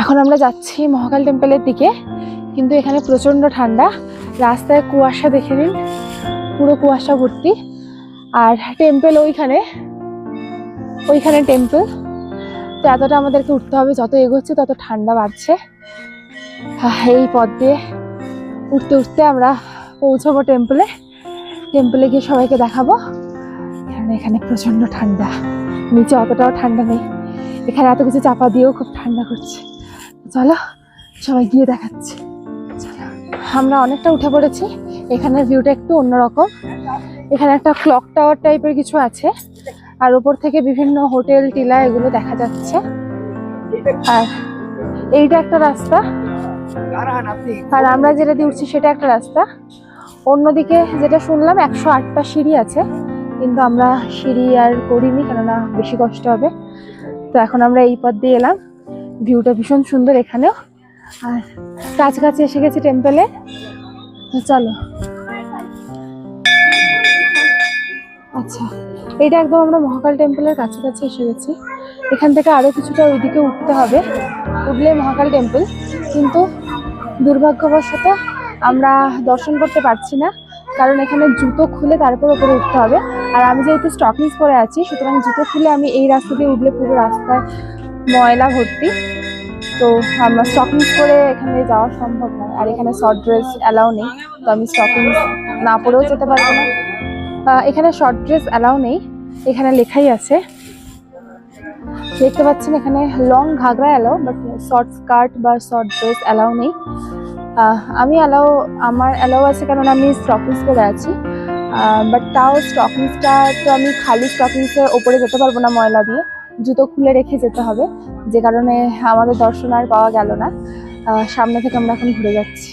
এখন আমরা যাচ্ছি মহাকাল টেম্পলের দিকে, কিন্তু এখানে প্রচন্ড ঠান্ডা, রাস্তায় কুয়াশা দেখে নিন, পুরো কুয়াশা ভর্তি। আর টেম্পল ওইখানে টেম্পল, তো এতটা আমাদেরকে উঠতে হবে, যত এগোচ্ছে তত ঠান্ডা বাড়ছে। এই পথ দিয়ে উঠতে উঠতে আমরা পৌঁছাবো টেম্পলে গিয়ে সবাইকে দেখাবো। কারণ এখানে প্রচন্ড ঠান্ডা, নিচে অতটাও ঠান্ডা নেই, এখানে এত কিছু চাপা দিয়েও খুব ঠান্ডা করছে। চলো সবাই গিয়ে দেখাচ্ছি। আমরা অনেকটা উঠে পড়েছি, এখানের ভিউটা একটু অন্যরকম। এখানে একটা ক্লক টাওয়ার টাইপের কিছু আছে, আর ওপর থেকে বিভিন্ন হোটেল টিলা এগুলো দেখা যাচ্ছে। আর এইটা একটা রাস্তা, আর আমরা যেটা দিয়ে উঠছি সেটা একটা রাস্তা। অন্যদিকে যেটা শুনলাম 108টা সিঁড়ি আছে, কিন্তু আমরা সিঁড়ি আর করিনি, কেননা বেশি কষ্ট হবে। তো এখন আমরা এই পথ দিয়ে এলাম, ভিউটা ভীষণ সুন্দর এখানেও, আর কাছাকাছি এসে গেছি টেম্পলে। তো চলো। আচ্ছা, এটা একদম আমরা মহাকাল টেম্পলের কাছাকাছি এসে গেছি। এখান থেকে আরো কিছুটা ওইদিকে উঠতে হবে, উঠলে মহাকাল টেম্পল। কিন্তু দুর্ভাগ্যবশত আমরা দর্শন করতে পারছি না, কারণ এখানে জুতো খুলে তারপর উপরে উঠতে হবে। আর আমি যেহেতু স্টকিংস পরে আছি, সুতরাং জুতো খুলে আমি এই রাস্তা দিয়ে উঠলে পুরো রাস্তায় ময়লা ভর্তি, তো আমরা স্টকিংস পরে এখানে যাওয়া সম্ভব নয়। আর এখানে শর্ট ড্রেস অ্যালাউ নেই, তো আমি স্টকিংস না পরেও যেতে পারবো না। এখানে শর্ট ড্রেস অ্যালাউ নেই, এখানে লেখাই আছে, দেখতে পাচ্ছেন এখানে long ghagra allow, but short skirt বা শর্ট ড্রেস অ্যালাউ নেই। আমার অ্যালাউ আছে, কারণ আমি স্টকিংস পরে আছি। বাট তাও স্টকিংসটা তো আমি খালি স্টকিংসের ওপরে যেতে পারবো না ময়লা দিয়ে, জুতো খুলে রেখে যেতে হবে, যে কারণে আমাদের দর্শন আর পাওয়া গেল না। সামনে থেকে আমরা এখন ঘুরে যাচ্ছি।